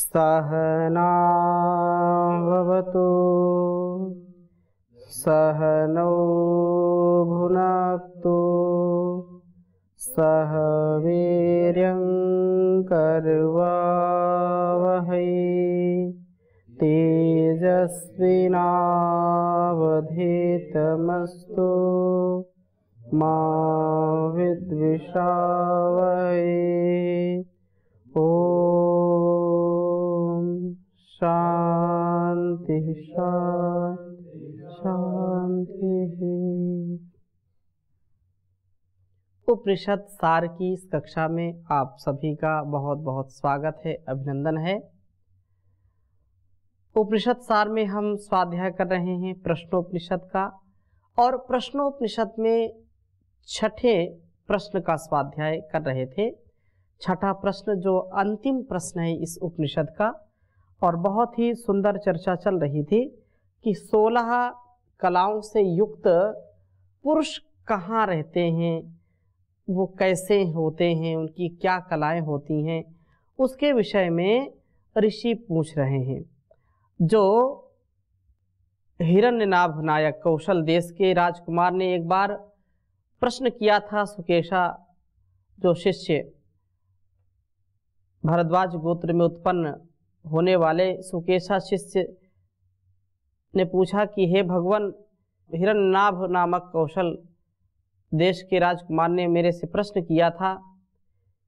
सहनावतु सहनौ भुनक्तु सह वीर्यं करवावहै तेजस्विनावधीतमस्तु मा विद्विषावहै। ओम शांति शांति शांति। उपनिषद सार की इस कक्षा में आप सभी का बहुत बहुत स्वागत है, अभिनंदन है। उपनिषद सार में हम स्वाध्याय कर रहे हैं प्रश्नोपनिषद का, और प्रश्नोपनिषद में छठे प्रश्न का स्वाध्याय कर रहे थे। छठा प्रश्न जो अंतिम प्रश्न है इस उपनिषद का, और बहुत ही सुंदर चर्चा चल रही थी कि 16 कलाओं से युक्त पुरुष कहाँ रहते हैं, वो कैसे होते हैं, उनकी क्या कलाएं होती हैं, उसके विषय में ऋषि पूछ रहे हैं। जो हिरण्यनाभ नायक कौशल देश के राजकुमार ने एक बार प्रश्न किया था, सुकेशा जो शिष्य भारद्वाज गोत्र में उत्पन्न होने वाले सुकेशा शिष्य ने पूछा कि हे भगवान, हिरण्यनाभ नामक कौशल देश के राजकुमार ने मेरे से प्रश्न किया था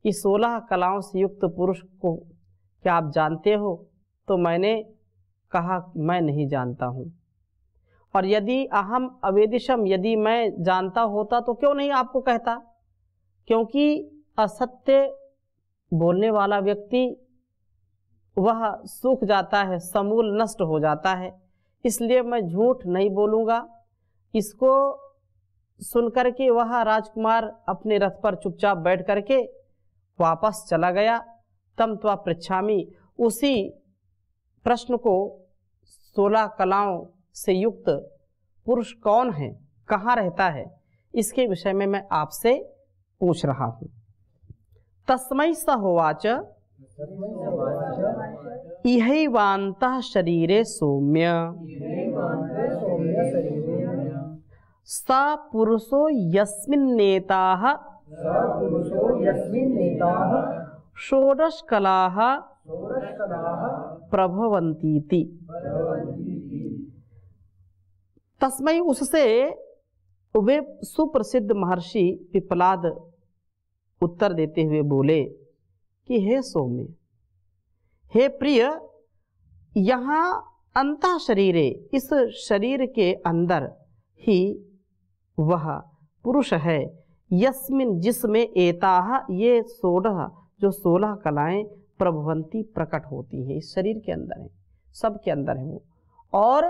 कि 16 कलाओं से युक्त पुरुष को क्या आप जानते हो? तो मैंने कहा मैं नहीं जानता हूँ, और यदि अहम अवेदिशम, यदि मैं जानता होता तो क्यों नहीं आपको कहता, क्योंकि असत्य बोलने वाला व्यक्ति वह सूख जाता है, समूल नष्ट हो जाता है, इसलिए मैं झूठ नहीं बोलूँगा। इसको सुनकर के वह राजकुमार अपने रथ पर चुपचाप बैठ करके वापस चला गया। तम त्वा पृच्छामि, उसी प्रश्न को 16 कलाओं से युक्त पुरुष कौन है, कहाँ रहता है, इसके विषय में मैं आपसे पूछ रहा हूँ। तस्मै स होवाच इहैवान्तः शरीरे सौम्य स पुरुषो यस्मिन्नेताः षोडश कलाः प्रभवन्तीति। तस्मै, उससे वे सुप्रसिद्ध महर्षि पिप्पलाद उत्तर देते हुए बोले कि हे सौम्य, हे प्रिय, यहाँ अंतः शरीरे, इस शरीर के अंदर ही वह पुरुष है, यस्मिन, जिसमें एताह, ये 16, जो 16 कलाएं प्रभवंती, प्रकट होती हैं, इस शरीर के अंदर है, सब के अंदर है वो। और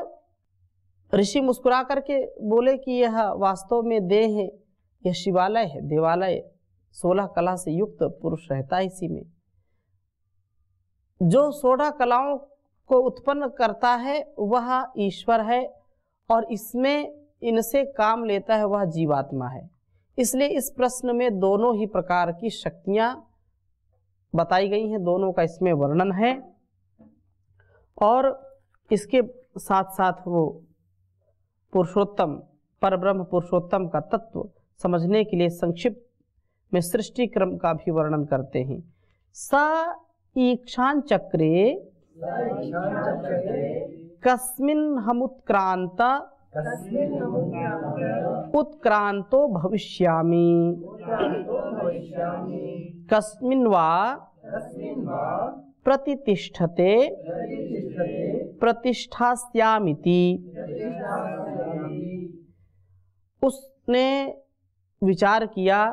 ऋषि मुस्कुरा करके बोले कि यह वास्तव में देह है, यह शिवालय है, देवालय, 16 कला से युक्त पुरुष रहता है इसी में। जो 16 कलाओं को उत्पन्न करता है वह ईश्वर है, और इसमें इनसे काम लेता है वह जीवात्मा है। इसलिए इस प्रश्न में दोनों ही प्रकार की शक्तियां बताई गई हैं, दोनों का इसमें वर्णन है, और इसके साथ साथ वो पुरुषोत्तम, परब्रह्म पुरुषोत्तम का तत्व समझने के लिए संक्षिप्त में सृष्टि क्रम का भी वर्णन करते हैं। स ईक्षान चक्रे कस्मिन् हमुत्क्रांत उत्क्रांतो भविष्यामि कस्मिन् वा प्रतितिष्ठते प्रतिष्ठास्यामिति। उसने विचार किया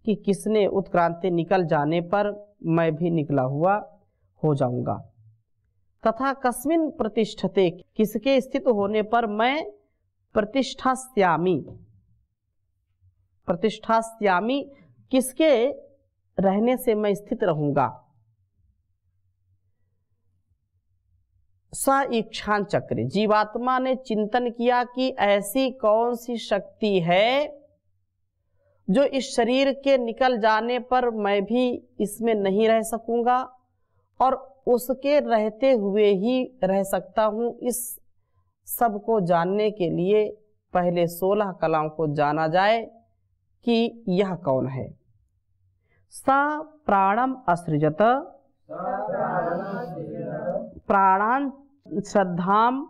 कि किसने उत्क्रांति निकल जाने पर मैं भी निकला हुआ हो जाऊंगा, तथा कस्मिन् प्रतिष्ठते, किसके स्थित होने पर मैं प्रतिष्ठास्यामि, प्रतिष्ठास्यामि, किसके रहने से मैं स्थित रहूंगा। स इच्छान चक्र, जीवात्मा ने चिंतन किया कि ऐसी कौन सी शक्ति है जो इस शरीर के निकल जाने पर मैं भी इसमें नहीं रह सकूंगा, और उसके रहते हुए ही रह सकता हूँ। इस सब को जानने के लिए पहले 16 कलाओं को जाना जाए कि यह कौन है। स प्राणम असृजत प्राणान श्रद्धाम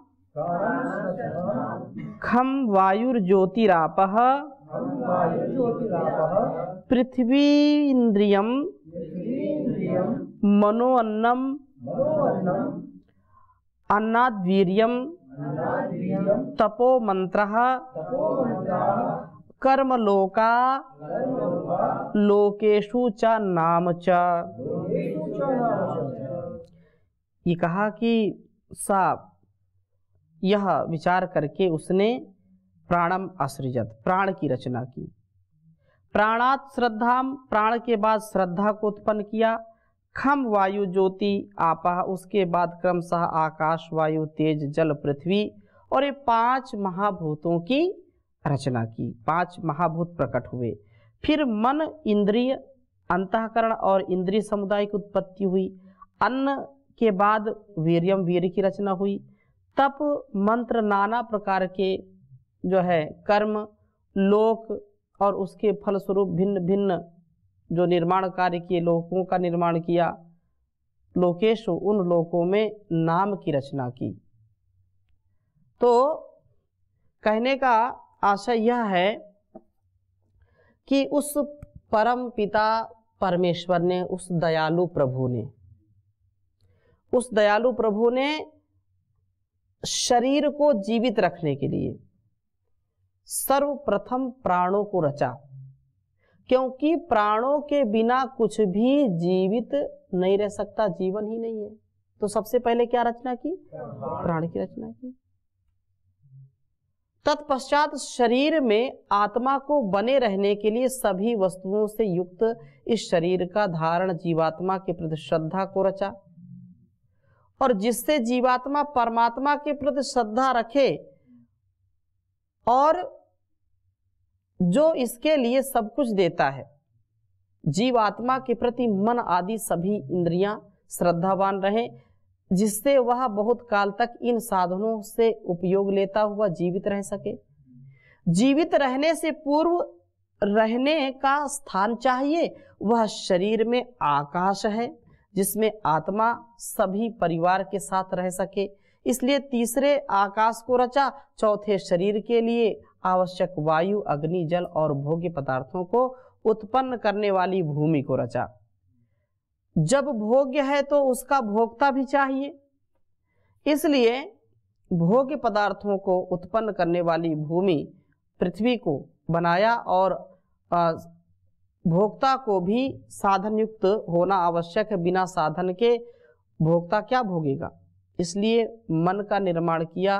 खम वायुर्ज्योतिरापः पृथ्वीन्द्रियम मनोअन्नम अन्नाद्वीर्यम तपो मंत्रः कर्मलोका लोकेषु च नाम च। ये कहा कि साप यह विचार करके उसने प्राणम असृजत प्राण की रचना की। प्राणात श्रद्धाम प्राण के बाद श्रद्धा को उत्पन्न किया। खम वायु ज्योति आपा उसके बाद क्रमशः आकाश वायु तेज जल पृथ्वी और ये 5 महाभूतों की रचना की। 5 महाभूत प्रकट हुए। फिर मन इंद्रिय अंतःकरण और इंद्रिय समुदाय की उत्पत्ति हुई। अन्न के बाद वीर्यम वीर्य की रचना हुई। तप मंत्र नाना प्रकार के जो है कर्म लोक और उसके फलस्वरूप भिन्न भिन्न जो निर्माण कार्य किए लोकों का निर्माण किया। लोकेशु उन लोकों में नाम की रचना की। तो कहने का आशय यह है कि उस परम पिता परमेश्वर ने उस दयालु प्रभु ने शरीर को जीवित रखने के लिए सर्वप्रथम प्राणों को रचा, क्योंकि प्राणों के बिना कुछ भी जीवित नहीं रह सकता, जीवन ही नहीं है। तो सबसे पहले क्या रचना की? प्राण की रचना की। तत्पश्चात शरीर में आत्मा को बने रहने के लिए सभी वस्तुओं से युक्त इस शरीर का धारण जीवात्मा के प्रति श्रद्धा को रचा, और जिससे जीवात्मा परमात्मा के प्रति श्रद्धा रखे और जो इसके लिए सब कुछ देता है। जीवात्मा के प्रति मन आदि सभी इंद्रियां श्रद्धावान रहे, जिससे वह बहुत काल तक इन साधनों से उपयोग लेता हुआ जीवित रह सके। जीवित रहने से पूर्व रहने का स्थान चाहिए, वह शरीर में आकाश है जिसमें आत्मा सभी परिवार के साथ रह सके। इसलिए तीसरे आकाश को रचा। चौथे शरीर के लिए आवश्यक वायु अग्नि जल और भोग्य पदार्थों को उत्पन्न करने वाली भूमि को रचा। जब भोग्य है तो उसका भोक्ता भी चाहिए, इसलिए भोग्य पदार्थों को उत्पन्न करने वाली भूमि पृथ्वी को बनाया और भोक्ता को भी साधन युक्त होना आवश्यक है। बिना साधन के भोक्ता क्या भोगेगा? इसलिए मन का निर्माण किया,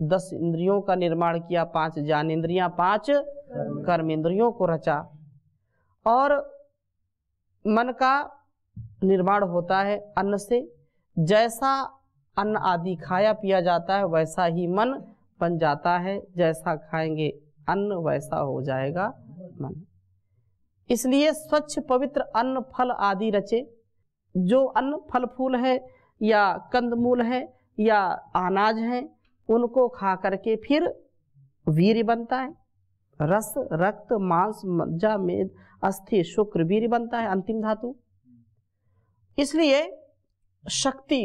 10 इंद्रियों का निर्माण किया, 5 ज्ञानेंद्रियां, 5 कर्मेंद्रियों को रचा। और मन का निर्माण होता है अन्न से। जैसा अन्न आदि खाया पिया जाता है वैसा ही मन बन जाता है। जैसा खाएंगे अन्न वैसा हो जाएगा मन। इसलिए स्वच्छ पवित्र अन्न फल आदि रचे। जो अन्न फल फूल है या कंदमूल है या अनाज है, उनको खा करके फिर वीर्य बनता है। रस रक्त मांस मज्जा मेद अस्थि शुक्र वीर्य बनता है, अंतिम धातु। इसलिए शक्ति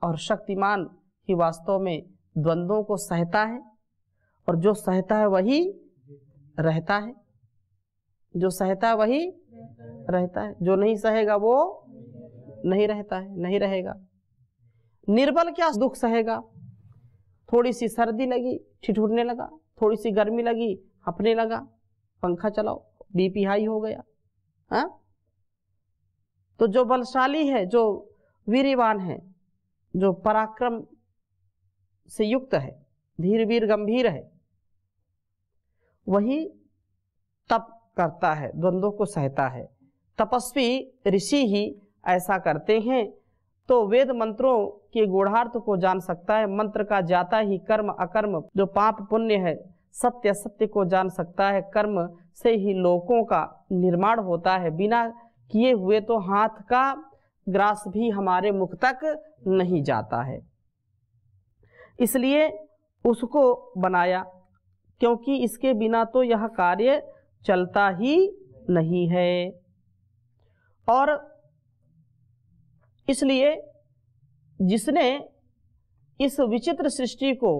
और शक्तिमान ही वास्तव में द्वंद्वों को सहता है, और जो सहता है वही रहता है। जो सहता है वही रहता है, जो नहीं सहेगा वो नहीं रहता है, नहीं रहेगा। निर्बल क्या दुख सहेगा? थोड़ी सी सर्दी लगी ठिठुरने लगा, थोड़ी सी गर्मी लगी हंफने लगा, पंखा चलाओ बीपी हाई हो गया। हाँ, तो जो बलशाली है, जो वीरवान है, जो पराक्रम से युक्त है, धीर वीर गंभीर है, वही तप करता है, द्वंद्वों को सहता है। तपस्वी ऋषि ही ऐसा करते हैं। तो वेद मंत्रों के गूढ़ार्थ को जान सकता है। मंत्र का जाता ही कर्म अकर्म, जो पाप पुण्य है, सत्य असत्य को जान सकता है। कर्म से ही लोकों का निर्माण होता है। बिना किए हुए तो हाथ का ग्रास भी हमारे मुख तक नहीं जाता है। इसलिए उसको बनाया, क्योंकि इसके बिना तो यह कार्य चलता ही नहीं है। और इसलिए जिसने इस विचित्र सृष्टि को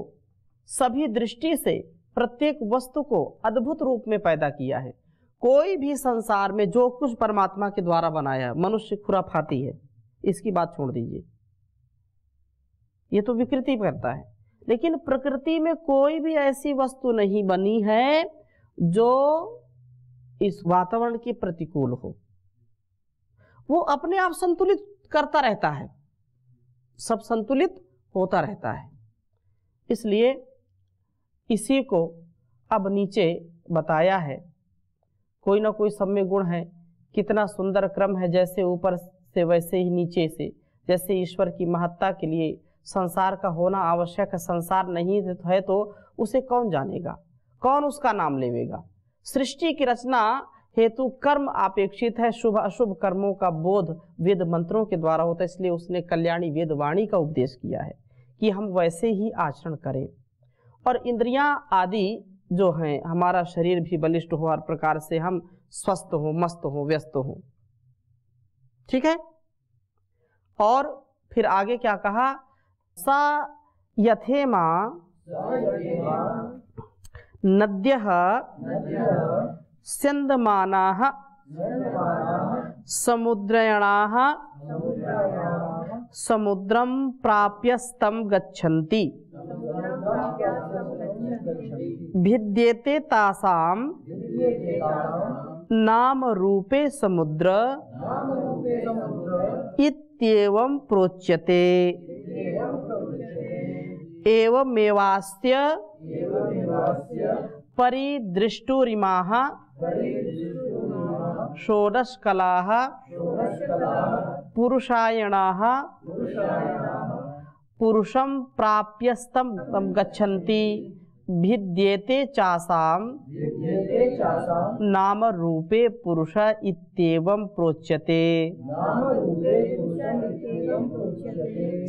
सभी दृष्टि से प्रत्येक वस्तु को अद्भुत रूप में पैदा किया है, कोई भी संसार में जो कुछ परमात्मा के द्वारा बनाया, मनुष्य खुराफाती है, इसकी बात छोड़ दीजिए, ये तो विकृति करता है। लेकिन प्रकृति में कोई भी ऐसी वस्तु नहीं बनी है जो इस वातावरण के प्रतिकूल हो। वो अपने आप संतुलित करता रहता है, सब संतुलित होता रहता है। इसलिए इसी को अब नीचे बताया है, कोई ना कोई सब में गुण है। कितना सुंदर क्रम है, जैसे ऊपर से वैसे ही नीचे से। जैसे ईश्वर की महत्ता के लिए संसार का होना आवश्यक है, संसार नहीं है तो उसे कौन जानेगा, कौन उसका नाम लेवेगा। सृष्टि की रचना हेतु कर्म अपेक्षित है, शुभ अशुभ कर्मों का बोध वेद मंत्रों के द्वारा होता है। इसलिए उसने कल्याणी वेद वाणी का उपदेश किया है कि हम वैसे ही आचरण करें। और इंद्रियां आदि जो हैं, हमारा शरीर भी बलिष्ठ हो, हर प्रकार से हम स्वस्थ हो, मस्त हो, व्यस्त हो। ठीक है। और फिर आगे क्या कहा, सा यथेमा नद्यः स्यन्दमानाः समुद्रयणाः समुद्रं प्राप्यस्तं गच्छन्ति भिद्येते तासां नाम रूपे समुद्र इत्येवं प्रोच्यते। एवमेवास्य परिदृष्टुरिमाः षोडशकलाः पुरुषायणाः पुरुषं प्राप्यस्तं गच्छन्ति भिद्येते चासां नाम रूपे पुरुष इत्येवं प्रोच्यते।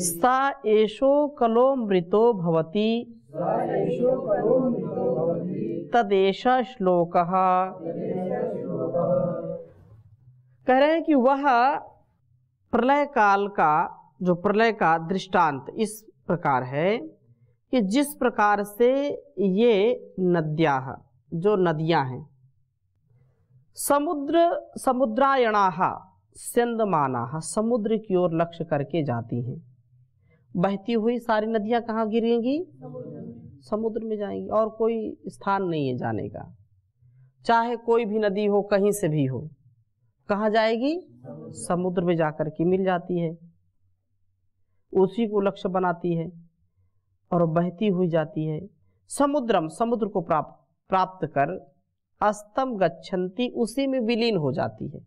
सा एषो कलो मृतो भवति तदेष श्लोकः। कह रहे हैं कि वह प्रलय काल का, जो प्रलय का दृष्टांत इस प्रकार है कि जिस प्रकार से ये नद्याः, जो नदियां हैं, समुद्रायणाः स्यन्दमानाः, समुद्र की ओर लक्ष्य करके जाती हैं। बहती हुई सारी नदियां कहाँ गिरेंगी? समुद्र में जाएंगी, और कोई स्थान नहीं है जाने का। चाहे कोई भी नदी हो, कहीं से भी हो, कहाँ जाएगी? समुद्र में जाकर के मिल जाती है, उसी को लक्ष्य बनाती है और बहती हुई जाती है। समुद्रम, समुद्र को प्राप्त कर अस्तम गच्छन्ति, उसी में विलीन हो जाती है।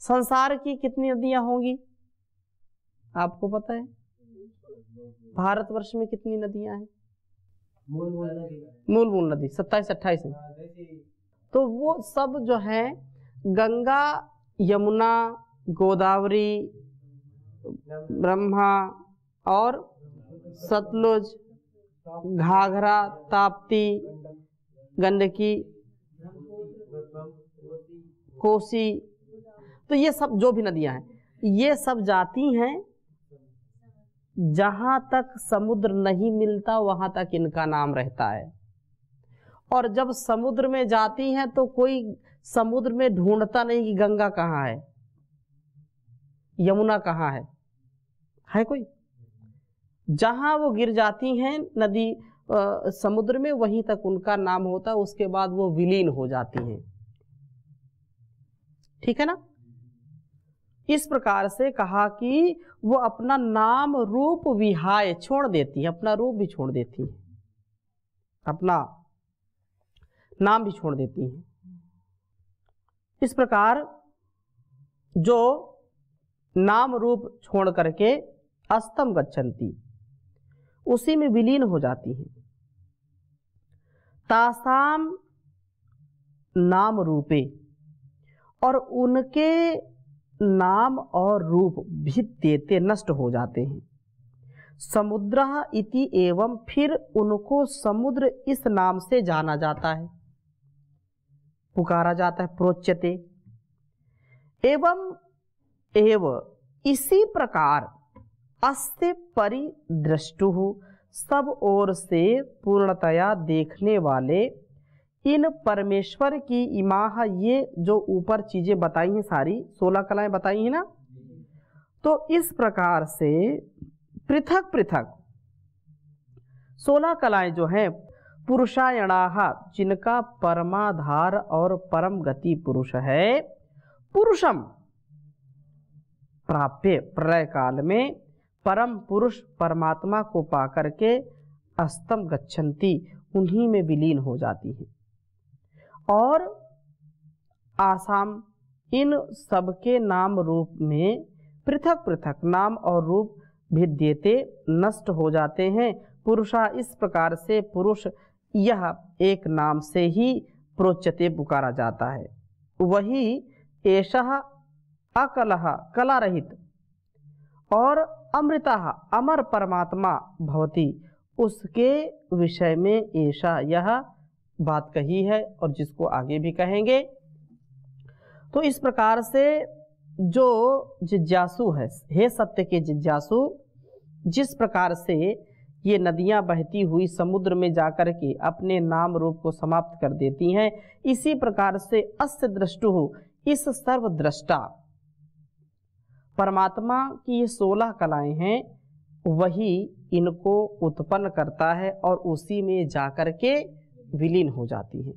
संसार की कितनी नदियां होंगी आपको पता है? भारतवर्ष में कितनी नदियां हैं? मूल नदी 27-28 है। तो वो सब जो है गंगा, यमुना, गोदावरी, ब्रह्मा और सतलुज, घाघरा, ताप्ती, गंडकी, कोसी, तो ये सब जो भी नदियां हैं, ये सब जाती हैं जहां तक समुद्र नहीं मिलता, वहां तक इनका नाम रहता है। और जब समुद्र में जाती हैं तो कोई समुद्र में ढूंढता नहीं कि गंगा कहाँ है, यमुना कहाँ है कोई? जहां वो गिर जाती हैं नदी समुद्र में, वहीं तक उनका नाम होता है, उसके बाद वो विलीन हो जाती हैं। ठीक है ना? इस प्रकार से कहा कि वो अपना नाम रूप विहाय छोड़ देती है, अपना रूप भी छोड़ देती है, अपना नाम भी छोड़ देती है। इस प्रकार जो नाम रूप छोड़ करके अस्तम गच्छन्ति, उसी में विलीन हो जाती है। तासाम नाम रूपे, और उनके नाम और रूप भी देते नष्ट हो जाते हैं। समुद्रः इति एवं फिर उनको समुद्र इस नाम से जाना जाता है, पुकारा जाता है, प्रोच्यते। एवं एव इसी प्रकार अस्य परिदृष्टुः सब ओर से पूर्णतया देखने वाले इन परमेश्वर की इमाह, ये जो ऊपर चीजें बताई हैं सारी 16 कलाएं बताई हैं ना, तो इस प्रकार से पृथक पृथक 16 कलाएं जो हैं पुरुषायणाः, जिनका परमाधार और परम गति पुरुष है, पुरुषम प्राप्य प्रलय काल में परम पुरुष परमात्मा को पाकर के अस्तम गच्छन्ति, उन्हीं में विलीन हो जाती है। और आसाम इन सबके नाम रूप में पृथक पृथक नाम और रूप भिद्यते नष्ट हो जाते हैं। पुरुषा इस प्रकार से पुरुष यह एक नाम से ही प्रोच्यते पुकारा जाता है। वही एषः अकलह कला रहित और अमृतः अमर परमात्मा भवति, उसके विषय में ऐसा यह बात कही है और जिसको आगे भी कहेंगे। तो इस प्रकार से जो जिज्ञासु है, हे सत्य के जिज्ञासु, जिस प्रकार से ये नदियां बहती हुई समुद्र में जाकर के अपने नाम रूप को समाप्त कर देती हैं, इसी प्रकार से अस्य दृष्टुः इस सर्वद्रष्टा परमात्मा की ये 16 कलाएं हैं, वही इनको उत्पन्न करता है और उसी में जाकर के विलीन हो जाती है।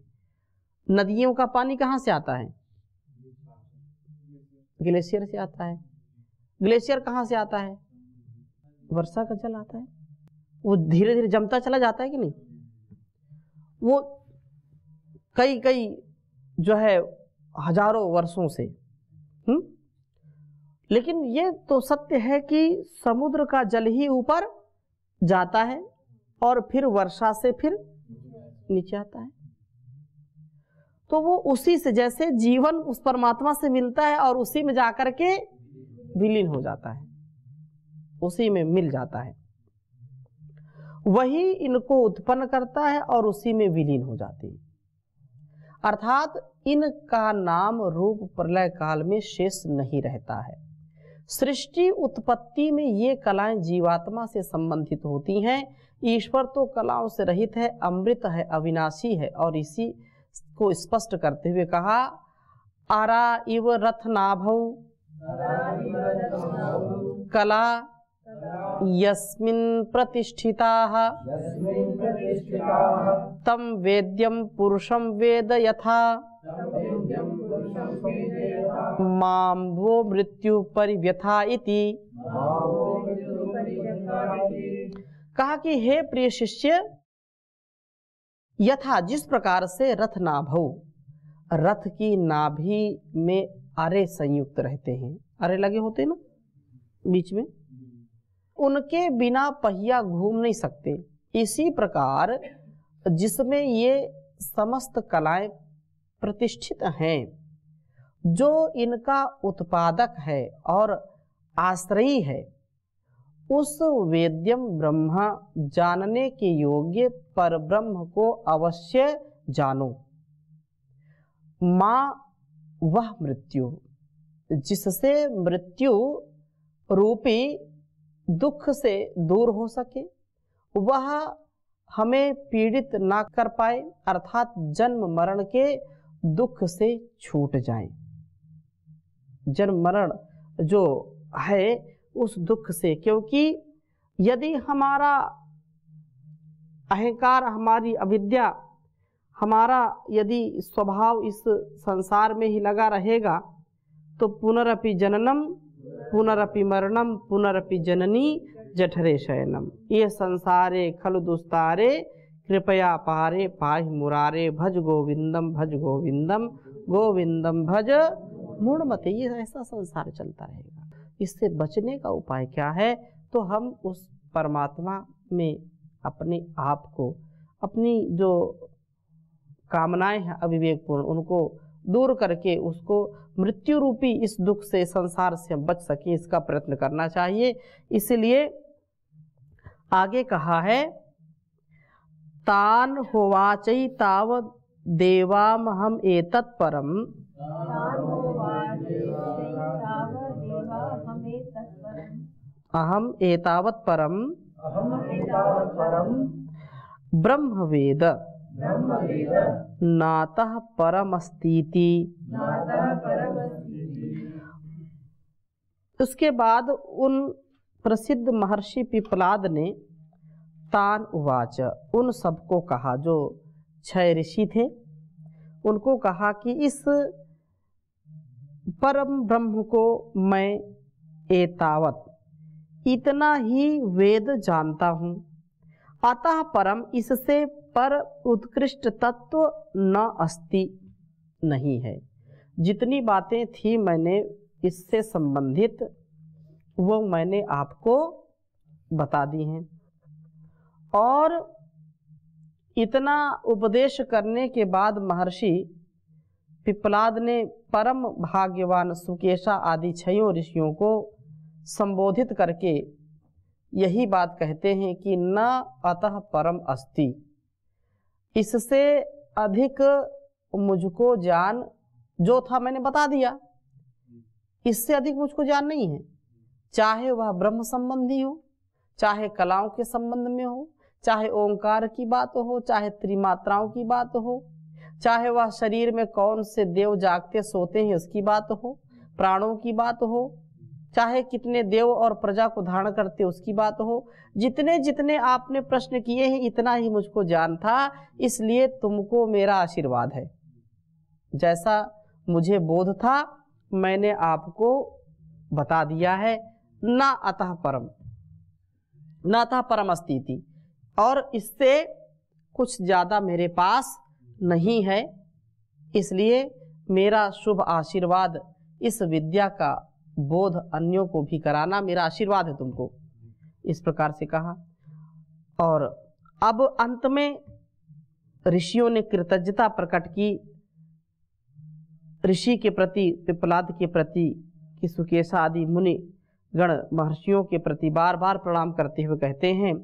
नदियों का पानी कहाँ से आता है? ग्लेशियर से आता है। ग्लेशियर कहाँ से आता है? वर्षा का जल आता है। वो धीरे धीरे जमता चला जाता है कि नहीं? वो कई कई जो है हजारों वर्षों से। लेकिन ये तो सत्य है कि समुद्र का जल ही ऊपर जाता है और फिर वर्षा से फिर नीचे आता है। तो वो उसी से, जैसे जीवन उस परमात्मा से मिलता है और उसी में जाकर के विलीन हो जाता है, उसी में मिल जाता है, वही इनको उत्पन्न करता है और उसी में विलीन हो जाती है। अर्थात इनका नाम रूप प्रलय काल में शेष नहीं रहता है। सृष्टि उत्पत्ति में ये कलाएं जीवात्मा से संबंधित होती हैं। ईश्वर तो कलाओं से रहित है, अमृत है, अविनाशी है। और इसी को स्पष्ट करते हुए कहा, आरा इव रथ नाभौ कला यस्मिन् प्रतिष्ठिताः तं वेद्यं पुरुषं वेद यथा मां वो मृत्यु परिव्यथा इति। कहा कि हे प्रिय शिष्य, यथा जिस प्रकार से रथ नाभौ, रथ की नाभि में अरे संयुक्त रहते हैं, अरे लगे होते हैं ना बीच में, उनके बिना पहिया घूम नहीं सकते। इसी प्रकार जिसमें ये समस्त कलाएं प्रतिष्ठित हैं, जो इनका उत्पादक है और आश्रयी है, उस वेद्यम ब्रह्म जानने के योग्य पर ब्रह्म को अवश्य जानो। मां वह मृत्यु, जिससे मृत्यु रूपी दुख से दूर हो सके, वह हमें पीड़ित ना कर पाए, अर्थात जन्म मरण के दुख से छूट जाए। जन्म मरण जो है उस दुख से, क्योंकि यदि हमारा अहंकार, हमारी अविद्या, हमारा यदि स्वभाव इस संसार में ही लगा रहेगा तो पुनरपि जननम पुनरपि मरणम पुनरपि जननी जठरे शयनम, ये संसारे खलु दुस्तारे कृपया पारे पाहि मुरारे भज गोविंदम गोविंदम भज मूढ़मते। ये ऐसा संसार चलता रहेगा। इससे बचने का उपाय क्या है? तो हम उस परमात्मा में अपने आप को, अपनी जो कामनाएं हैं अविवेकपूर्ण, उनको दूर करके उसको मृत्यु रूपी इस दुख से, संसार से हम बच सकें, इसका प्रयत्न करना चाहिए। इसलिए आगे कहा है, तान होवाचै तावद देवामहम एतत् परम, अहम एतावत् परम ब्रह्मवेद नातः परमस्तीति। उसके बाद उन प्रसिद्ध महर्षि पिप्पलाद ने तान उवाच, उन सबको कहा, जो 6 ऋषि थे, उनको कहा कि इस परम ब्रह्म को मैं एतावत, इतना ही वेद जानता हूँ, अतः परम, इससे पर उत्कृष्ट तत्व न अस्ति, नहीं है। जितनी बातें थी मैंने इससे संबंधित, वो मैंने आपको बता दी हैं। और इतना उपदेश करने के बाद महर्षि पिप्पलाद ने परम भाग्यवान सुकेशा आदि 6 ऋषियों को संबोधित करके यही बात कहते हैं कि न अतः परम अस्ति, इससे अधिक मुझको ज्ञान जो था मैंने बता दिया, इससे अधिक मुझको ज्ञान नहीं है। चाहे वह ब्रह्म संबंधी हो, चाहे कलाओं के संबंध में हो, चाहे ओंकार की बात हो, चाहे त्रिमात्राओं की बात हो, चाहे वह शरीर में कौन से देव जागते सोते हैं उसकी बात हो, प्राणों की बात हो, चाहे कितने देव और प्रजा को धारण करते उसकी बात हो, जितने जितने आपने प्रश्न किए हैं इतना ही मुझको ज्ञान था, इसलिए तुमको मेरा आशीर्वाद है। जैसा मुझे बोध था मैंने आपको बता दिया है। ना अतः परम, ना अतः परम अस्तिति, और इससे कुछ ज़्यादा मेरे पास नहीं है, इसलिए मेरा शुभ आशीर्वाद, इस विद्या का बोध अन्यों को भी कराना मेरा आशीर्वाद है तुमको, इस प्रकार से कहा। और अब अंत में ऋषियों ने कृतज्ञता प्रकट की ऋषि के प्रति, पिप्पलाद के प्रति, कि सुकेशा आदि मुनि गण महर्षियों के प्रति बार बार प्रणाम करते हुए कहते हैं,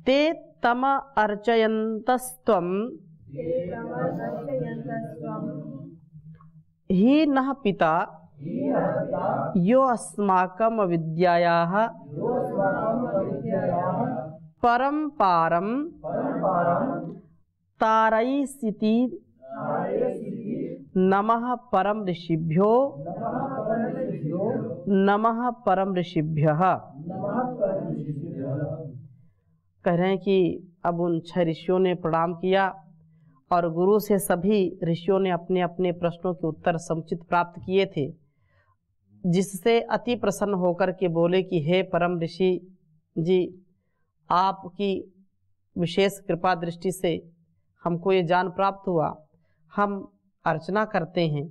ते तम अर्चयन्तस्त्वं ही नः पिता यो अस्माकं विद्यायाः परं पारं तारयिषीति नमः परम ऋषिभ्यो नमः परम ऋषिभ्यः। कह रहे हैं कि अब उन 6 ऋषियों ने प्रणाम किया और गुरु से सभी ऋषियों ने अपने अपने प्रश्नों के उत्तर समुचित प्राप्त किए थे, जिससे अति प्रसन्न होकर के बोले कि हे परम ऋषि जी, आपकी विशेष कृपा दृष्टि से हमको ये ज्ञान प्राप्त हुआ, हम अर्चना करते हैं,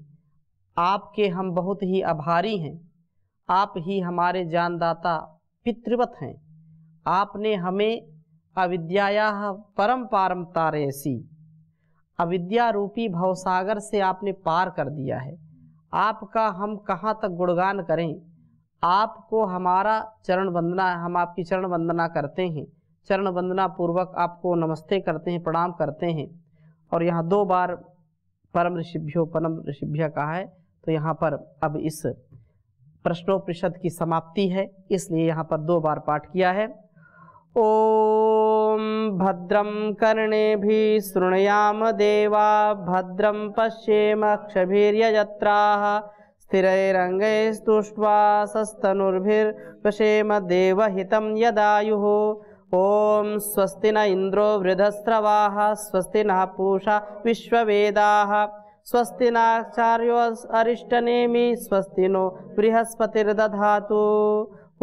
आपके हम बहुत ही आभारी हैं, आप ही हमारे ज्ञानदाता पितृवत हैं। आपने हमें अविद्यायाः परम पारम तारयसि, अविद्या रूपी भवसागर से आपने पार कर दिया है। आपका हम कहाँ तक गुणगान करें, आपको हमारा चरण वंदना, हम आपकी चरण वंदना करते हैं, चरण वंदना पूर्वक आपको नमस्ते करते हैं, प्रणाम करते हैं। और यहाँ 2 बार परम ऋषिभ्यो परम ऋषिभ्य कहा है, तो यहाँ पर अब इस प्रश्नोपनिषद की समाप्ति है, इसलिए यहाँ पर 2 बार पाठ किया है। ओम भद्रं कर्णेभिः शृणुयाम देवा, भद्रं पश्येमक्षभिर्यजत्राः, स्थिरैरङ्गैस्तुष्ट्वा सस्तनुर्भिर्व्यसेम देवहितं यदायुः। ओम स्वस्ति न इन्द्रो वृद्धस्रवाः, स्वस्ति नः पूषा विश्ववेदाः, स्वस्ति नाचार्यो अरिष्टनेमि, स्वस्ति नो बृहस्पतिर्दधातु।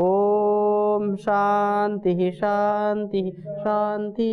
ओम शांति शांति शांति।